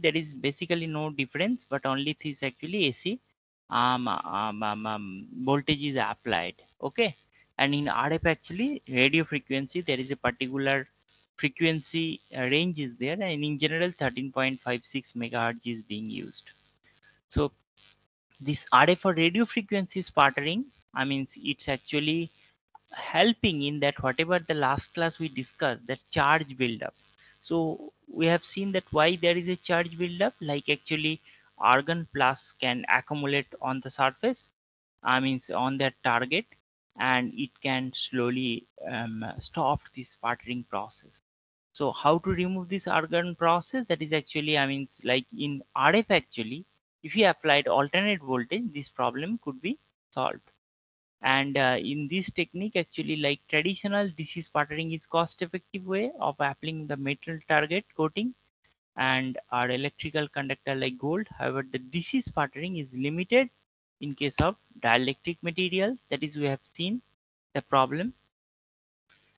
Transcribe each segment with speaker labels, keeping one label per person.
Speaker 1: there is basically no difference, but only this actually AC voltage is applied. Okay, and in RF actually radio frequency there is a particular frequency range is there, and in general 13.56 megahertz is being used. So this RF or radio frequency sputtering, I mean it's actually helping in that whatever the last class we discussed, that charge buildup. So we have seen that why there is a charge buildup, like actually argon plus can accumulate on the surface, I mean on that target, and it can slowly stop this sputtering process. So how to remove this argon process? That is actually, I mean like in RF actually, if you applied alternate voltage, this problem could be solved. And in this technique actually, like traditional DC sputtering is cost effective way of applying the metal target coating and our electrical conductor like gold. However, the DC sputtering is limited in case of dielectric material, that is we have seen the problem,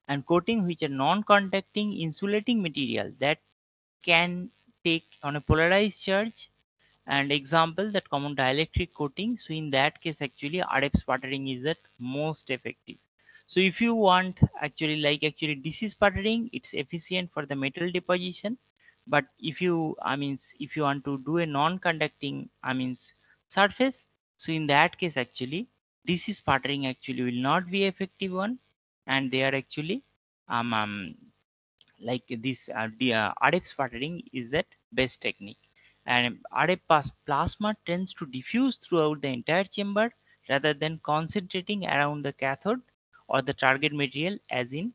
Speaker 1: and coating which are non-conducting insulating material that can take on a polarized charge, and example that common dielectric coating. So in that case actually RF sputtering is the most effective. So if you want actually like actually DC sputtering, it's efficient for the metal deposition, but if you, I mean if you want to do a non-conducting, I mean surface, so in that case actually DC sputtering actually will not be effective one, and they are actually um, um like this the RF sputtering is that best technique. And RF plasma tends to diffuse throughout the entire chamber rather than concentrating around the cathode or the target material as in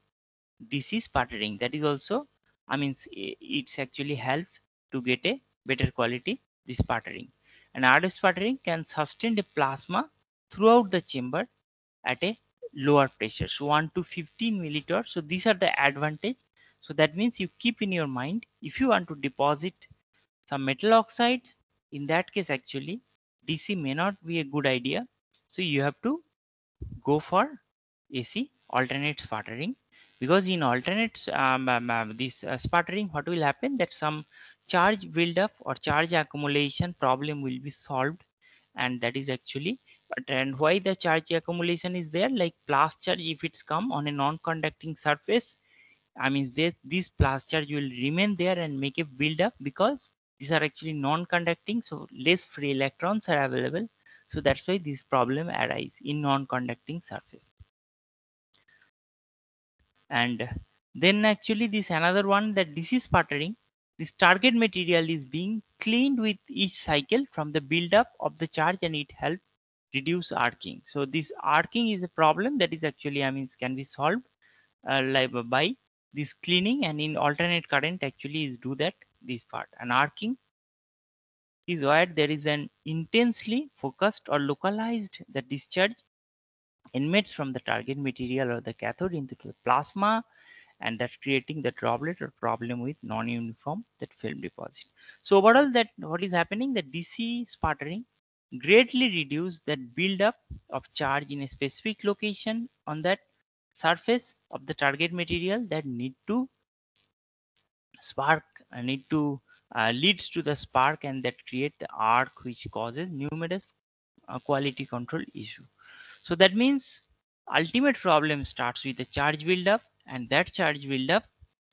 Speaker 1: DC sputtering. That is also, I mean it's actually help to get a better quality this sputtering. And RF sputtering can sustain the plasma throughout the chamber at a lower pressure, so 1 to 15 millitors. So these are the advantage. So that means you keep in your mind, if you want to deposit some metal oxides, in that case actually DC may not be a good idea, so you have to go for AC alternate sputtering, because in alternates this sputtering, what will happen that some charge buildup or charge accumulation problem will be solved, and that is actually, and why the charge accumulation is there, like plus charge if it's come on a non-conducting surface, I mean this plus charge will remain there and make a build up, because these are actually non-conducting, so less free electrons are available. So that's why this problem arise in non-conducting surface. And then actually this another one, that DC sputtering, this target material is being cleaned with each cycle from the buildup of the charge, and it helps reduce arcing. So this arcing is a problem that is actually, I mean can be solved like by this cleaning, and in alternate current actually is do that this part. And arcing is where there is an intensely focused or localized the discharge emits from the target material or the cathode into the plasma, and that creating the droplet or problem with non-uniform that film deposit. So overall, that what is happening, the DC sputtering greatly reduce that buildup of charge in a specific location on that surface of the target material that need to spark, need to leads to the spark, and that create the arc which causes numerous quality control issue. So that means ultimate problem starts with the charge buildup, and that charge buildup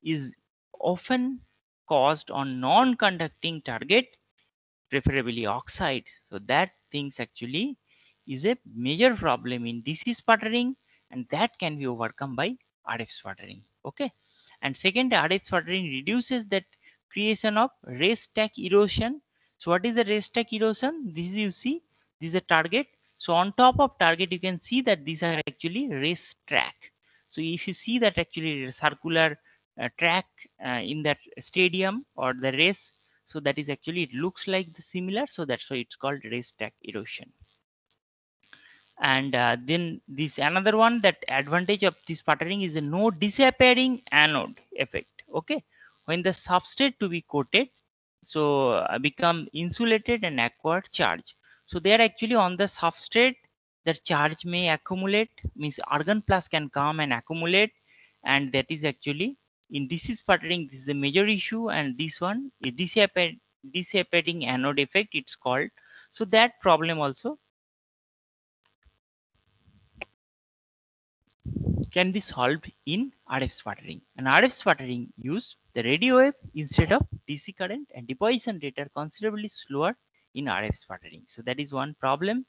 Speaker 1: is often caused on non-conducting target, preferably oxides. So that things actually is a major problem in DC sputtering, and that can be overcome by RF sputtering. Okay. And second, RF sputtering reduces that creation of race stack erosion. So what is the race stack erosion? This is, you see, this is a target. So on top of target, you can see that these are actually race track. So if you see that actually circular track in that stadium or the race, so that is actually, it looks like the similar, so that's why it's called race stack erosion. And then this another one, that advantage of this sputtering is a no disappearing anode effect. Okay, when the substrate to be coated, so become insulated and acquire charge. So they are actually on the substrate, that charge may accumulate, means argon plus can come and accumulate, and that is actually in DC sputtering this is a major issue, and this one is disappeared dissipating anode effect it's called. So that problem also can be solved in RF sputtering. And RF sputtering use the radio wave instead of DC current, and deposition rate are considerably slower in RF sputtering. So that is one problem.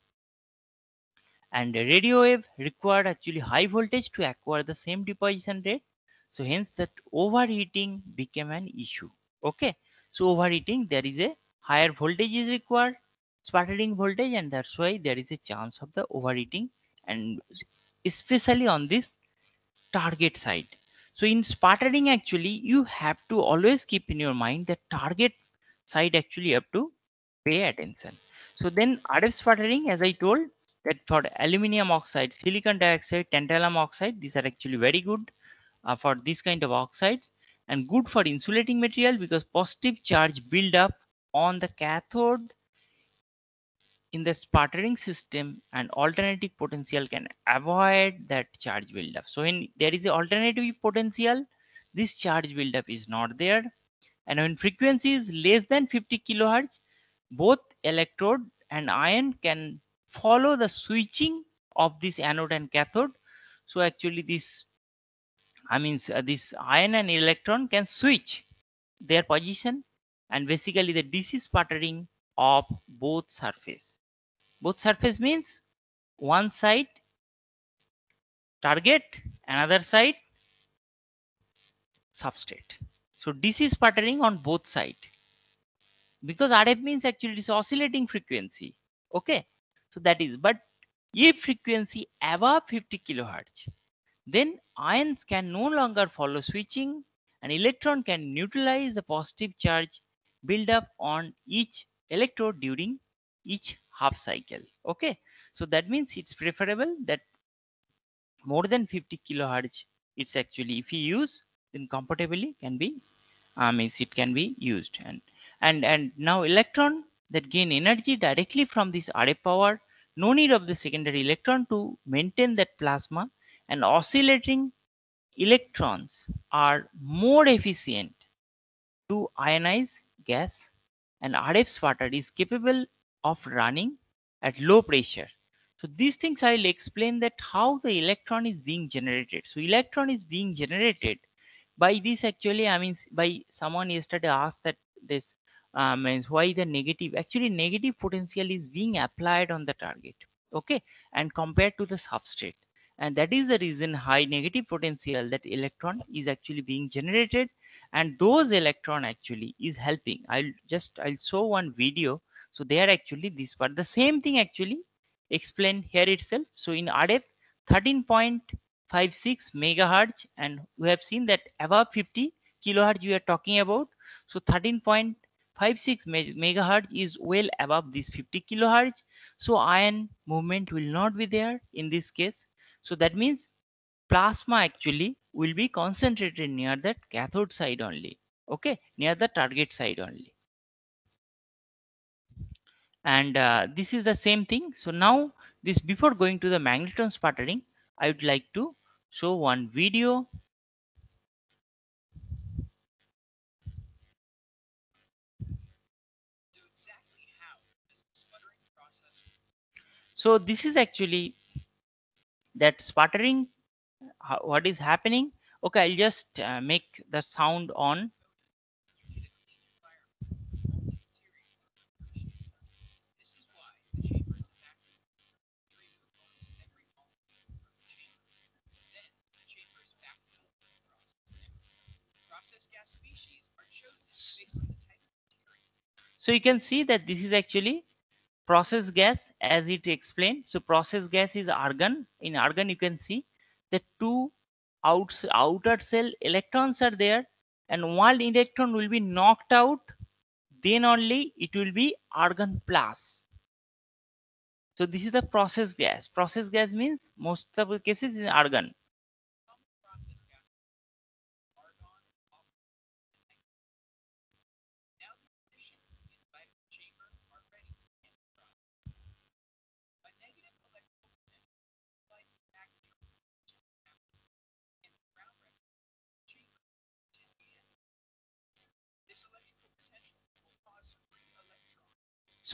Speaker 1: And the radio wave required actually high voltage to acquire the same deposition rate. So hence that overheating became an issue. Okay. So overheating, there is a higher voltage is required, sputtering voltage, and that's why there is a chance of the overheating, and especially on this target side. So in sputtering actually you have to always keep in your mind that target side actually you have to pay attention. So then RF sputtering, as I told, that for aluminum oxide, silicon dioxide, tantalum oxide, these are actually very good for this kind of oxides, and good for insulating material because positive charge build up on the cathode in the sputtering system, and alternating potential can avoid that charge buildup. So when there is a alternative potential, this charge buildup is not there. And when frequency is less than 50 kilohertz, both electrode and ion can follow the switching of this anode and cathode. So actually this, this ion and electron can switch their position, and basically the DC sputtering of both surface. Both surface means one side target, another side substrate. So DC sputtering on both sides, because RF means actually it is oscillating frequency. Okay. So that is, but if frequency above 50 kilohertz, then ions can no longer follow switching, and electron can neutralize the positive charge build up on each electrode during each half cycle. Okay. So that means it's preferable that more than 50 kilohertz, it's actually, if you use, then comfortably can be, means it can be used. And now electron that gain energy directly from this RF power, no need of the secondary electron to maintain that plasma, and oscillating electrons are more efficient to ionize gas, and RF sputter is capable of running at low pressure. So these things I'll explain that how the electron is being generated. So electron is being generated by this actually, by someone yesterday asked that this means why the negative, actually negative potential is being applied on the target. Okay. And compared to the substrate, and that is the reason high negative potential that electron is actually being generated, and those electron actually is helping. I'll show one video. So they are actually this part, the same thing actually explained here itself. So in RF 13.56 megahertz, and we have seen that above 50 kilohertz we are talking about. So 13.56 megahertz is well above this 50 kilohertz. So ion movement will not be there in this case. So that means plasma actually will be concentrated near that cathode side only. Okay, near the target side only. And this is the same thing. So now this, before going to the magnetron sputtering, I would like to show one video. So this is actually that sputtering, what is happening. Okay, I'll just make the sound on. So you can see that this is actually process gas as it explained. So process gas is argon. In argon you can see the two outer cell electrons are there, and one electron will be knocked out, then only it will be argon plus. So this is the process gas. Process gas means most of the cases is argon.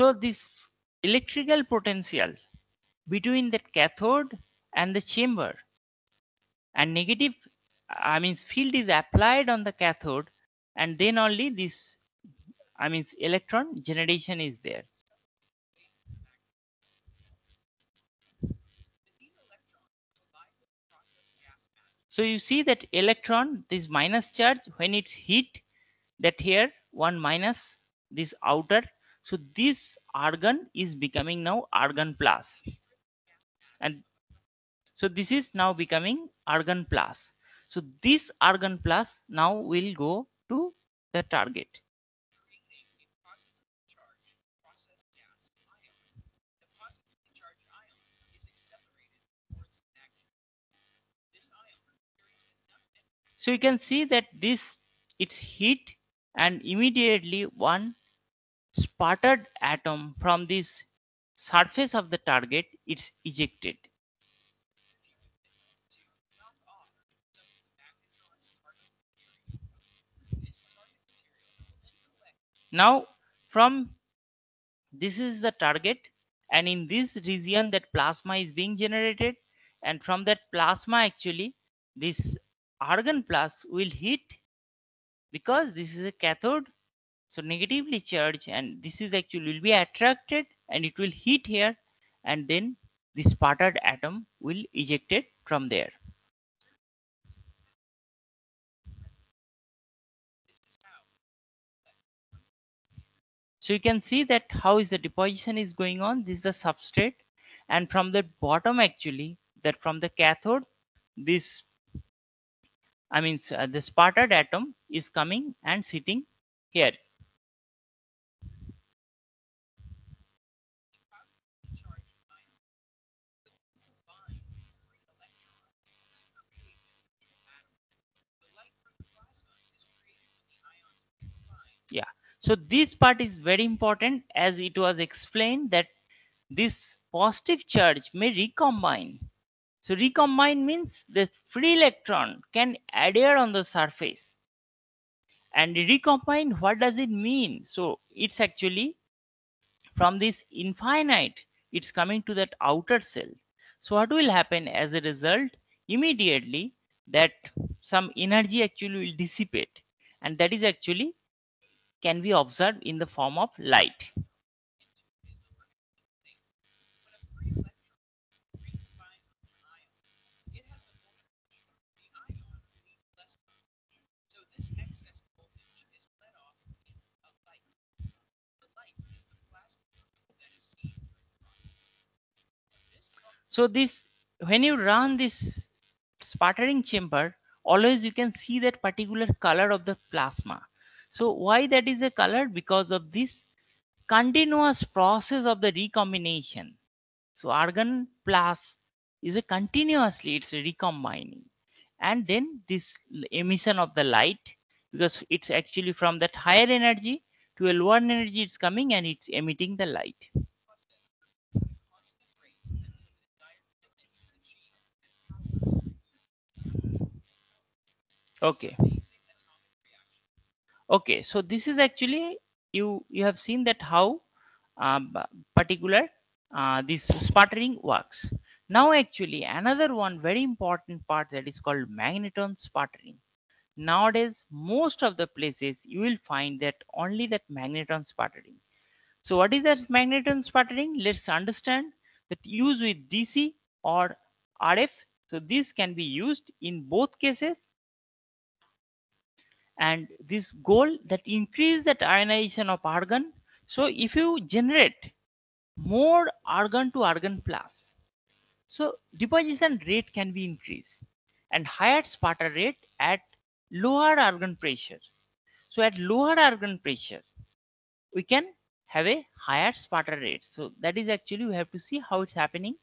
Speaker 1: So this electrical potential between the cathode and the chamber and negative, I mean field is applied on the cathode, and then only this, I mean electron generation is there. So you see that electron, this minus charge, when it's hit, that here one minus this outer, so this argon is becoming now argon plus, and so this is now becoming argon plus. So this argon plus now will go to the target. So you can see that this, it's hit, and immediately one sputtered atom from this surface of the target, it's ejected. Now from this is the target, and in this region that plasma is being generated, and from that plasma actually this argon plus will hit, because this is a cathode, so negatively charged, and this is actually will be attracted and it will hit here, and then the sputtered atom will ejected from there. So you can see that how is the deposition is going on. This is the substrate, and from the bottom actually, that from the cathode, this, I mean the sputtered atom is coming and sitting here. Yeah. So this part is very important, as it was explained that this positive charge may recombine. So recombine means the free electron can adhere on the surface. And recombine, what does it mean? So it's actually from this infinite, it's coming to that outer cell. So what will happen as a result? Immediately that some energy actually will dissipate, and that is actually can be observed in the form of light. So this, when you run this sputtering chamber, always you can see that particular color of the plasma. So why that is a color? Because of this continuous process of the recombination. So argon plus is a continuously it's recombining, and then this emission of the light, because it's actually from that higher energy to a lower energy it's coming and it's emitting the light. Okay. Okay, so this is actually, you have seen that how particular this sputtering works. Now actually another one very important part, that is called magneton sputtering. Nowadays most of the places you will find that only that magneton sputtering. So what is that magneton sputtering? Let's understand that use with DC or RF. So this can be used in both cases, and this goal that increase that ionization of argon. So if you generate more argon to argon plus, so deposition rate can be increased, and higher sputter rate at lower argon pressure. So at lower argon pressure we can have a higher sputter rate. So that is actually we have to see how it's happening,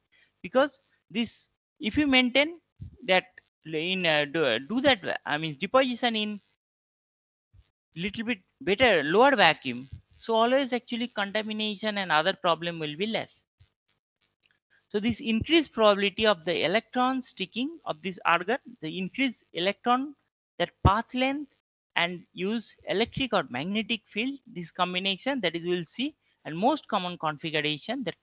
Speaker 1: because this, if you maintain that in do that, I mean deposition in little bit better lower vacuum, so always actually contamination and other problem will be less. So this increased probability of the electron sticking of this argon, the increased electron that path length, and use electric or magnetic field, this combination, that is we'll see, and most common configuration that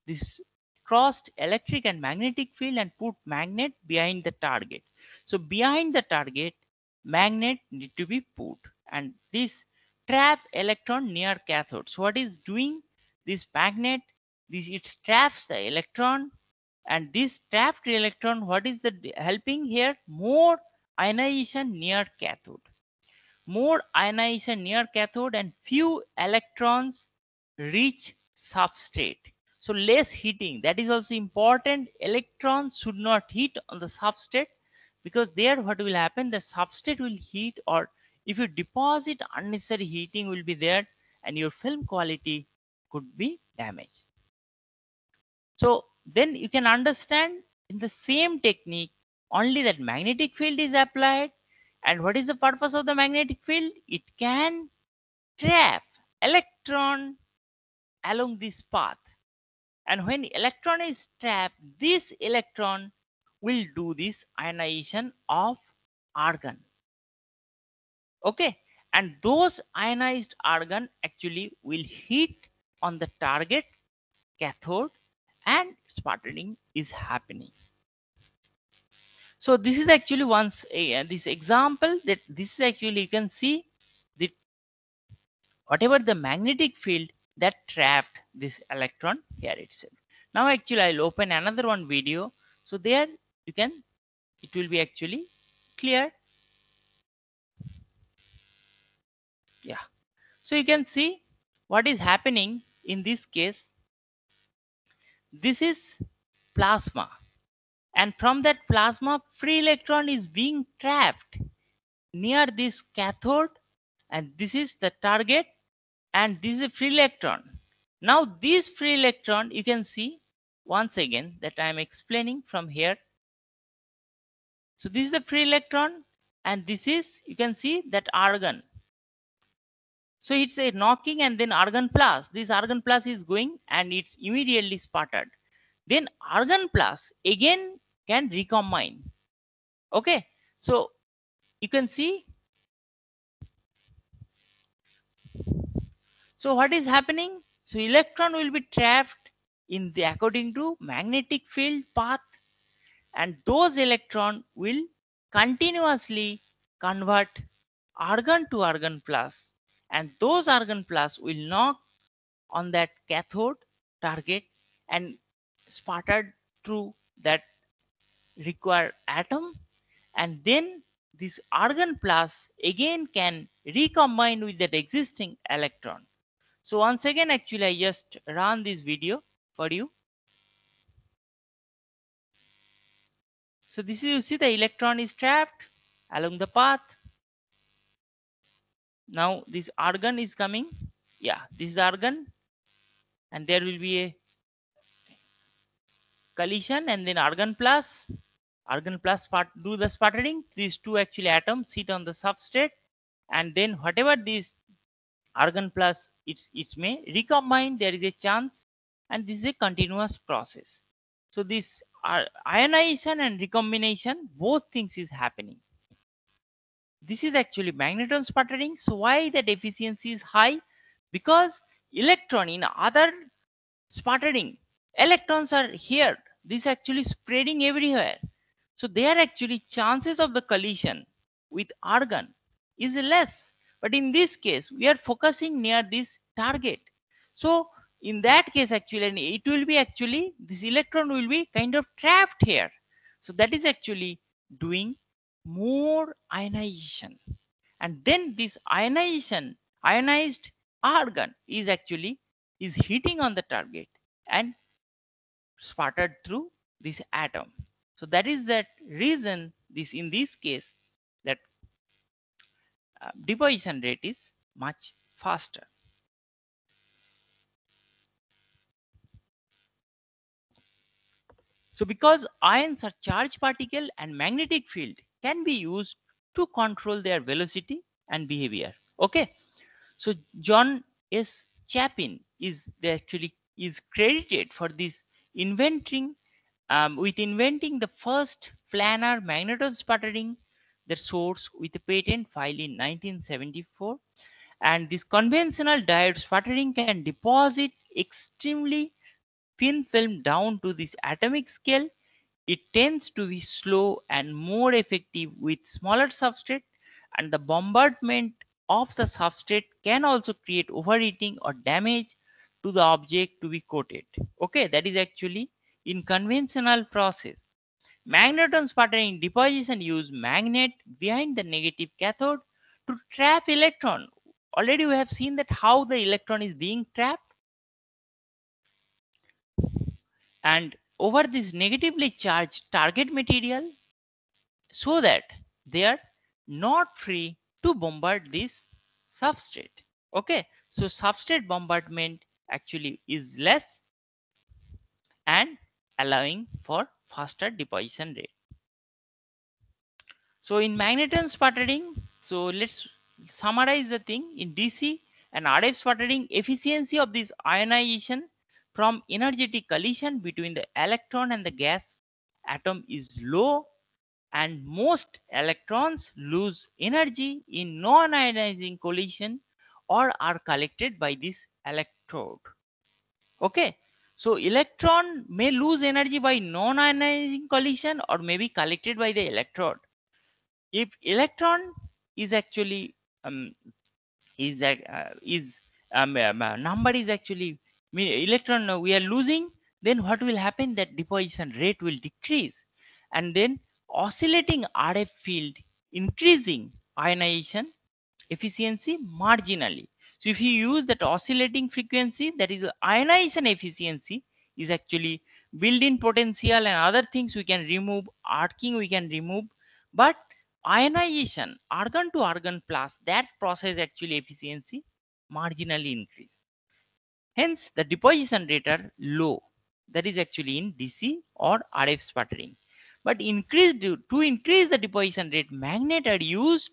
Speaker 1: this crossed electric and magnetic field and put magnet behind the target. So behind the target, magnet need to be put, and this trap electron near cathode. So what is doing this magnet? This it traps the electron, and this trapped electron, what is the helping here? More ionization near cathode. More ionization near cathode and few electrons reach substrate. So less heating, that is also important. Electrons should not heat on the substrate, because there what will happen, the substrate will heat, or if you deposit unnecessary heating will be there, and your film quality could be damaged. So then you can understand in the same technique only that magnetic field is applied. And what is the purpose of the magnetic field? It can trap electron along this path. And when electron is trapped, this electron will do this ionization of argon. Okay. And those ionized argon actually will hit on the target cathode, and sputtering is happening. So this is actually once this example, that this is actually, you can see that whatever the magnetic field that trapped this electron here itself. Now actually I'll open another one video. So there you can, it will be actually clear. Yeah. So you can see what is happening in this case. This is plasma. And from that plasma, free electron is being trapped near this cathode, and this is the target, and this is a free electron. Now this free electron, you can see once again that I am explaining from here. So this is the free electron, and this is, you can see that argon. So it's a knocking, and then argon plus, this argon plus is going and it's immediately sputtered. Then argon plus again can recombine. Okay, so you can see. So what is happening? So electron will be trapped in the according to magnetic field path, and those electron will continuously convert argon to argon plus, and those argon plus will knock on that cathode target and sputtered through that required atom, and then this argon plus again can recombine with that existing electron. So once again, actually, I just run this video for you. So this is, you see the electron is trapped along the path. Now this argon is coming. Yeah, this is argon, and there will be a collision, and then argon plus do the sputtering. These two actually atoms sit on the substrate, and then whatever this argon plus it's may recombine, there is a chance, and this is a continuous process. So this ionization and recombination, both things is happening. This is actually magnetron sputtering. So why that efficiency is high? Because electron in other sputtering, electrons are here, this actually spreading everywhere. So there actually chances of the collision with argon is less. But in this case, we are focusing near this target. So in that case, actually, it will be actually, this electron will be kind of trapped here. So that is actually doing more ionization. And then this ionization, ionized argon is actually is hitting on the target and sputtered through this atom. So that is that reason this, in this case, that deposition rate is much faster. So because ions are charged particle and magnetic field can be used to control their velocity and behavior. Okay. So John S. Chapin is actually is credited for this inventing with inventing the first planar magneton sputtering, the source with a patent filed in 1974. And this conventional diode sputtering can deposit extremely thin film down to this atomic scale. It tends to be slow and more effective with smaller substrate, and the bombardment of the substrate can also create overheating or damage to the object to be coated. Okay, that is actually in conventional process. Magneton sputtering deposition use magnet behind the negative cathode to trap electron. Already we have seen that how the electron is being trapped, and over this negatively charged target material so that they are not free to bombard this substrate. Okay, so substrate bombardment actually is less and allowing for faster deposition rate. So in magneton sputtering, so let's summarize the thing. In DC and RF sputtering, efficiency of this ionization from energetic collision between the electron and the gas atom is low, and most electrons lose energy in non-ionizing collision or are collected by this electrode. Okay, so electron may lose energy by non-ionizing collision or may be collected by the electrode. If electron is actually number is actually electron we are losing, then what will happen, that deposition rate will decrease, and then oscillating RF field increasing ionization efficiency marginally. So if you use that oscillating frequency, that is ionization efficiency is actually built-in potential and other things we can remove, arcing we can remove, but ionization argon to argon plus, that process actually efficiency marginally increase. Hence the deposition rate are low. That is actually in DC or RF sputtering. But to increase the deposition rate, magnet are used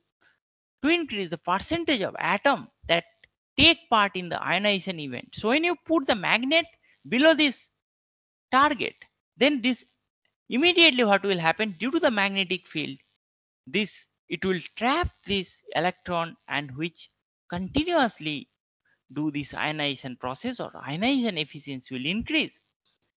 Speaker 1: to increase the percentage of atom that take part in the ionization event. So when you put the magnet below this target, then this immediately what will happen, due to the magnetic field, this it will trap this electron and which continuously do this ionization process, or ionization efficiency will increase.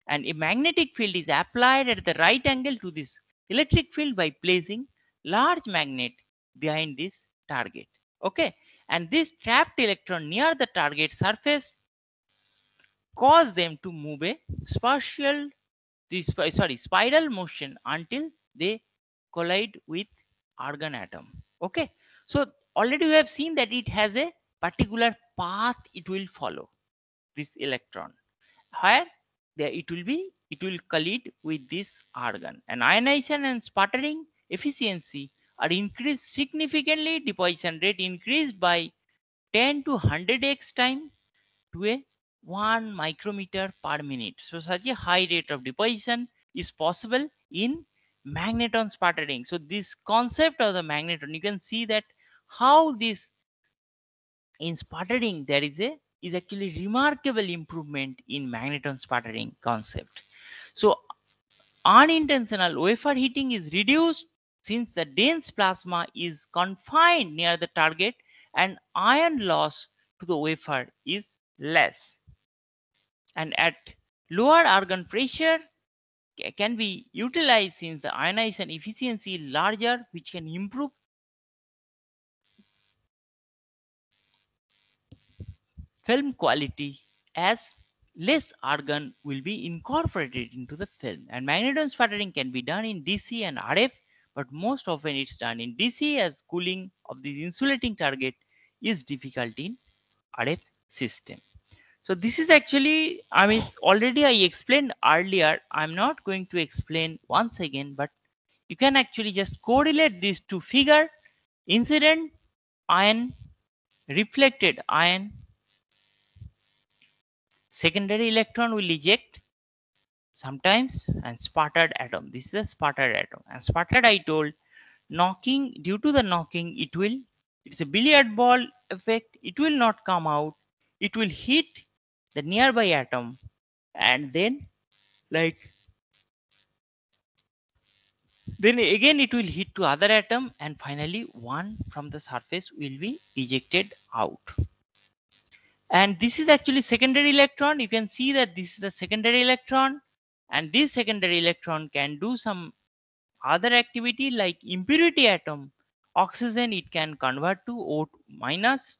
Speaker 1: And a magnetic field is applied at the right angle to this electric field by placing large magnet behind this target. Okay, and this trapped electron near the target surface cause them to move a spiral motion until they collide with argon atom. Okay, so already we have seen that it has a particular path it will follow, this electron, where there it will collide with this argon, and ionization and sputtering efficiency are increased significantly, deposition rate increased by 10 to 100x time to a 1 micrometer per minute. So such a high rate of deposition is possible in magneton sputtering. So this concept of the magneton, you can see that how this in sputtering there is actually remarkable improvement in magneton sputtering concept. So unintentional wafer heating is reduced since the dense plasma is confined near the target, and ion loss to the wafer is less. And at lower argon pressure can be utilized since the ionization efficiency is larger, which can improve film quality as less argon will be incorporated into the film. And magneton sputtering can be done in DC and RF, but most often it's done in DC as cooling of the insulating target is difficult in RF system. So this is actually, I mean, already I explained earlier. I'm not going to explain once again, but you can actually just correlate these two figure: incident ion, reflected ion, secondary electron will eject sometimes, and sputtered atom. This is a sputtered atom. And sputtered, I told, knocking, due to the knocking, it's a billiard ball effect. It will not come out. It will hit the nearby atom, and then like Then again it will hit to other atom, and finally one from the surface will be ejected out. And this is actually secondary electron. You can see that this is the secondary electron, and this secondary electron can do some other activity like impurity atom. Oxygen it can convert to O minus,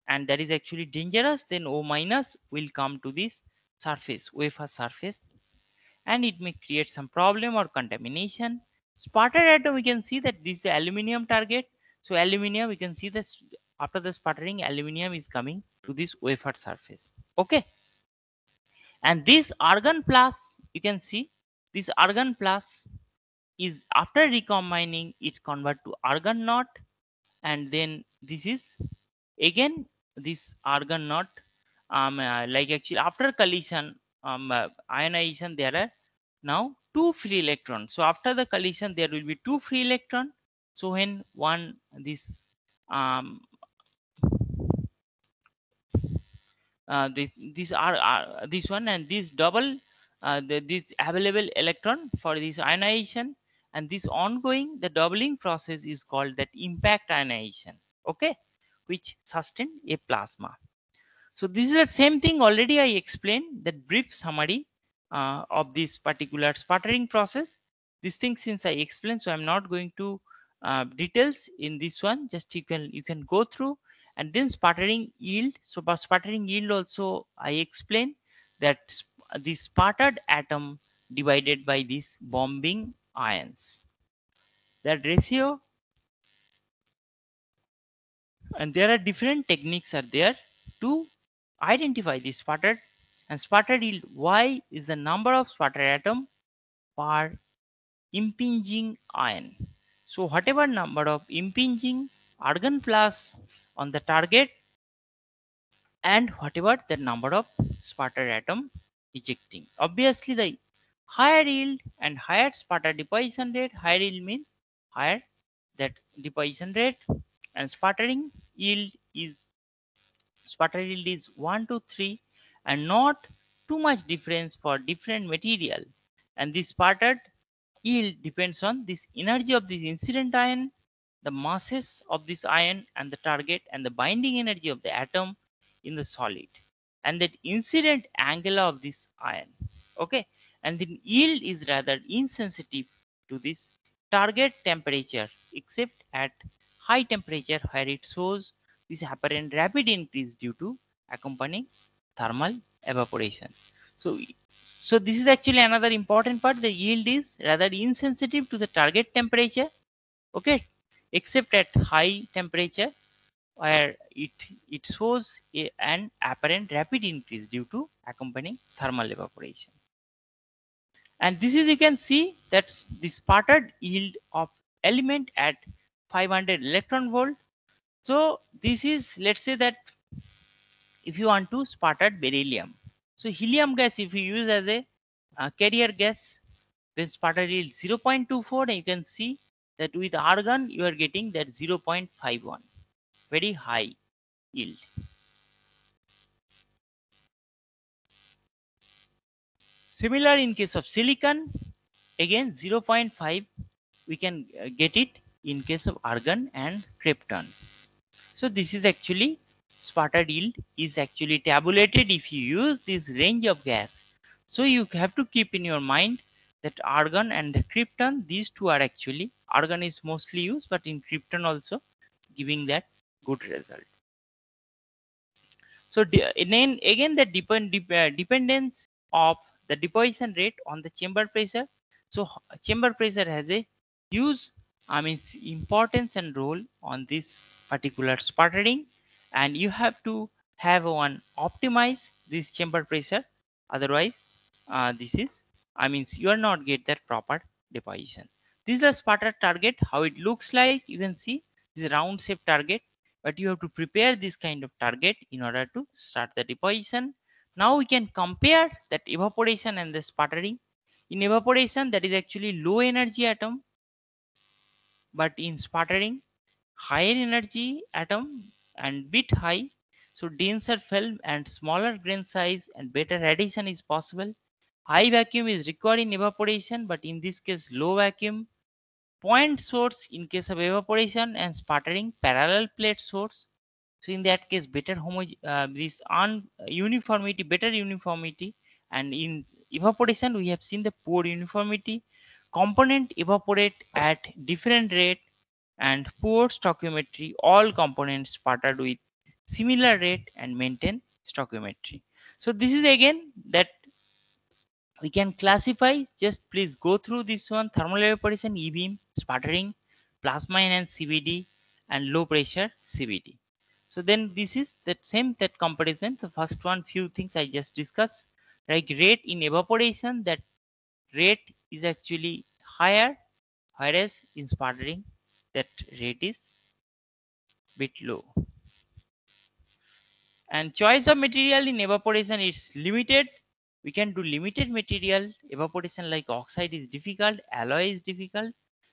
Speaker 1: and that is actually dangerous. Then O minus will come to this surface, wafer surface, and it may create some problem or contamination. Sputtered atom, we can see that this is the aluminium target. So aluminium, we can see that after the sputtering, aluminium is coming to this wafer surface. Okay. And this argon plus, you can see this argon plus is after recombining, it's convert to argon not, and then this is again this argon not, like actually after collision, ionization, there are now two free electrons. So after the collision there will be two free electron. So when one this um, these are this one and this double, this available electron for this ionization, and this ongoing the doubling process is called that impact ionization. Okay, which sustain a plasma. So this is the same thing already I explained, that brief summary of this particular sputtering process. This thing since I explained, so I'm not going to details in this one. Just you can go through, and then sputtering yield. So by sputtering yield also I explained that the sputtered atom divided by these bombing ions. That ratio, and there are different techniques are there to identify the sputtered and sputtered yield. Y is the number of sputtered atom per impinging ion. So whatever number of impinging argon plus on the target, and whatever the number of sputtered atom ejecting. Obviously the higher yield and higher sputter deposition rate, higher yield means higher that deposition rate, and sputtering yield is sputter yield is 1 to 3, and not too much difference for different material. And this sputtered yield depends on this energy of this incident ion, the masses of this ion and the target, and the binding energy of the atom in the solid, and that incident angle of this ion. Okay, and the yield is rather insensitive to this target temperature, except at high temperature where it shows this apparent rapid increase due to accompanying thermal evaporation. So this is actually another important part. The yield is rather insensitive to the target temperature, okay, except at high temperature where it shows an apparent rapid increase due to accompanying thermal evaporation. And this is, you can see that's the sputtered yield of element at 500 electron volt. So this is, let's say that if you want to sputtered beryllium, so helium gas if you use as a carrier gas, then sputter yield 0.24, and you can see that with argon you are getting that 0.51, very high yield. Similar in case of silicon, again 0.5 we can get it in case of argon and krypton. So this is actually sputtered yield is actually tabulated if you use this range of gas. So you have to keep in your mind that argon and the krypton, these two are actually, argon is mostly used, but in krypton also giving that good result. So then again the dependence of the deposition rate on the chamber pressure. So chamber pressure has a huge, I mean, importance and role on this particular sputtering, and you have to have one optimize this chamber pressure. Otherwise, this is, I mean, you are not get that proper deposition. This is a sputter target. How it looks like, you can see this is a round shape target, but you have to prepare this kind of target in order to start the deposition. Now we can compare that evaporation and the sputtering. In evaporation, that is actually low energy atom, but in sputtering, higher energy atom and bit high. So denser film and smaller grain size and better radiation is possible. High vacuum is required in evaporation, but in this case low vacuum, point source in case of evaporation, and sputtering parallel plate source. So in that case, better this uniformity, better uniformity, and in evaporation we have seen the poor uniformity. Component evaporate at different rate and poor stoichiometry. All components sputtered with similar rate and maintain stoichiometry. So this is again that we can classify. Just please go through this one: thermal evaporation, e-beam, sputtering, plasma enhanced CVD, and low pressure CVD. So then this is that same that comparison. The first one, few things I just discussed, like rate in evaporation, that rate is actually higher, whereas in sputtering that rate is bit low. And choice of material in evaporation is limited. We can do limited material. Evaporation like oxide is difficult, alloy is difficult,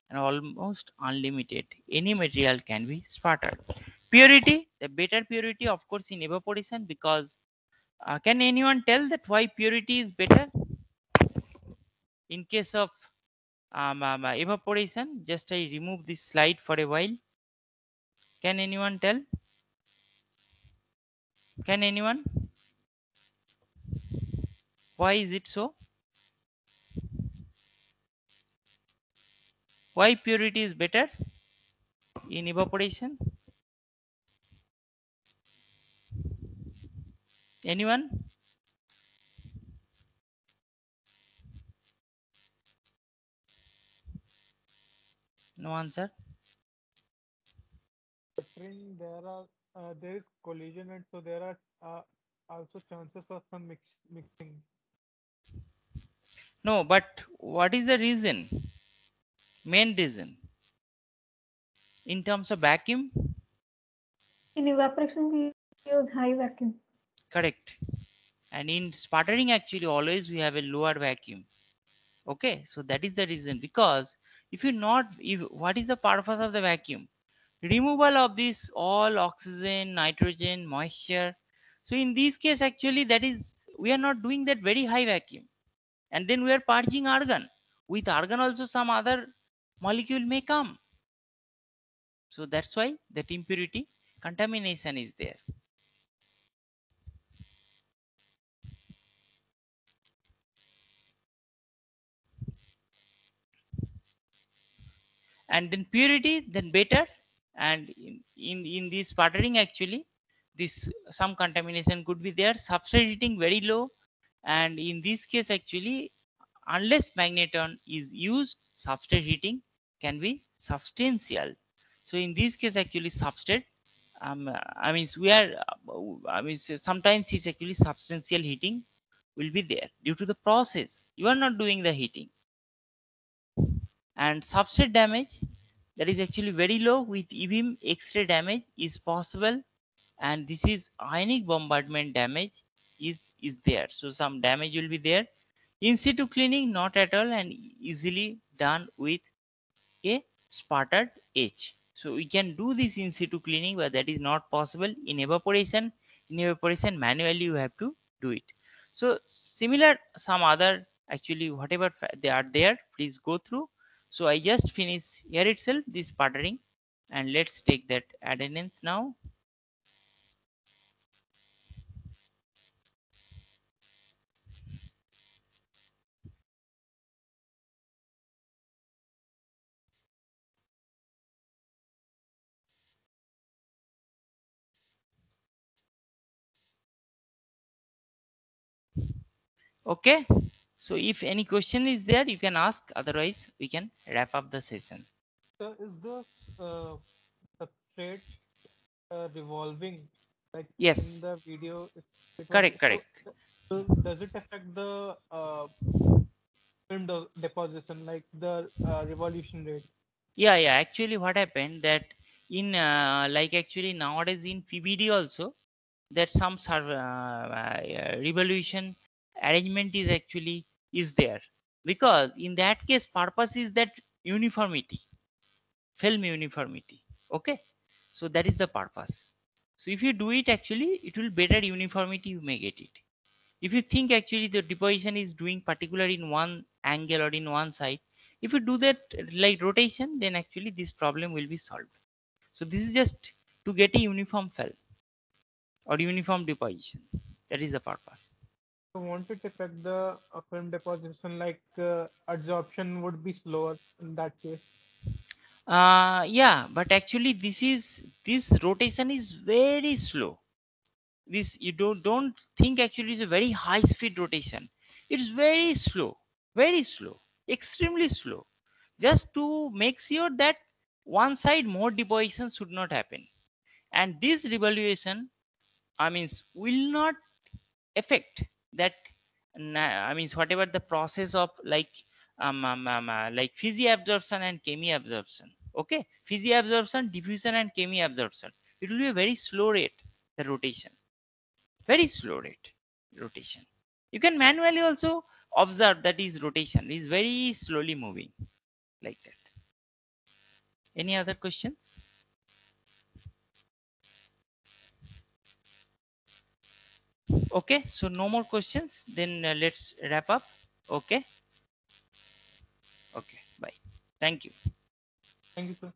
Speaker 1: and almost unlimited. Any material can be sputtered. Purity, the better purity of course in evaporation, because can anyone tell that why purity is better in case of evaporation? Just I remove this slide for a while. Can anyone tell? Can anyone? Why is it so? Why purity is better in evaporation? Anyone? No answer.
Speaker 2: Sputtering, there is collision, and so there are also chances of some mixing.
Speaker 1: No, but what is the reason? Main reason in terms of vacuum?
Speaker 3: In evaporation, we use high vacuum.
Speaker 1: Correct. And in sputtering, actually, always we have a lower vacuum. Okay, so that is the reason. Because if you not, if what is the purpose of the vacuum? Removal of this all oxygen, nitrogen, moisture. So in this case, actually, that is we are not doing that very high vacuum, and then we are purging argon. With argon also some other molecule may come. So that's why that impurity contamination is there. And then purity, then better. And in this sputtering, actually, this some contamination could be there. Substrate heating very low, and in this case, actually, unless magneton is used, substrate heating can be substantial. So in this case, actually, substrate I mean we are I mean sometimes it's actually substantial heating will be there due to the process. You are not doing the heating. And substrate damage, that is actually very low. With e-beam, X-ray damage is possible, and this is ionic bombardment damage is there. So some damage will be there. In situ cleaning, not at all, and easily done with a sputtered edge. So we can do this in situ cleaning, but that is not possible in evaporation. In evaporation, manually you have to do it. So similar some other, actually whatever they are there, please go through. So I just finish here itself this sputtering, and let's take that addendums now. Okay. So if any question is there, you can ask. Otherwise, we can wrap up the session.
Speaker 2: So is the uh, substrate revolving, like in
Speaker 1: Yes,
Speaker 2: the video? It was
Speaker 1: correct, correct.
Speaker 2: so does it affect the film deposition, like the revolution rate?
Speaker 1: Yeah. Actually, what happened that in like actually nowadays in PBD also, that some revolution arrangement is actually is there, because in that case purpose is that uniformity, film uniformity. Okay, so that is the purpose. So if you do it, actually it will better uniformity, you may get it. If you think actually the deposition is doing particular in one angle or in one side, If you do that like rotation, then actually this problem will be solved. So this is just to get a uniform fell or uniform deposition. That is the purpose.
Speaker 2: So won't it affect the film deposition, like adsorption would be slower in that case?
Speaker 1: Yeah, but actually this rotation is very slow. This you don't think actually is a very high speed rotation. It's very slow, extremely slow, just to make sure that one side more deposition should not happen. And this revaluation, I means, will not affect that. I means whatever the process of like physi absorption and chemi absorption. Okay, physi absorption, diffusion, and chemi absorption. It will be a very slow rate. The rotation, very slow rate rotation. You can manually also observe that is rotation is very slowly moving like that. Any other questions? Okay, so no more questions, then let's wrap up. Okay. Okay, bye. Thank you.
Speaker 2: Thank you, sir.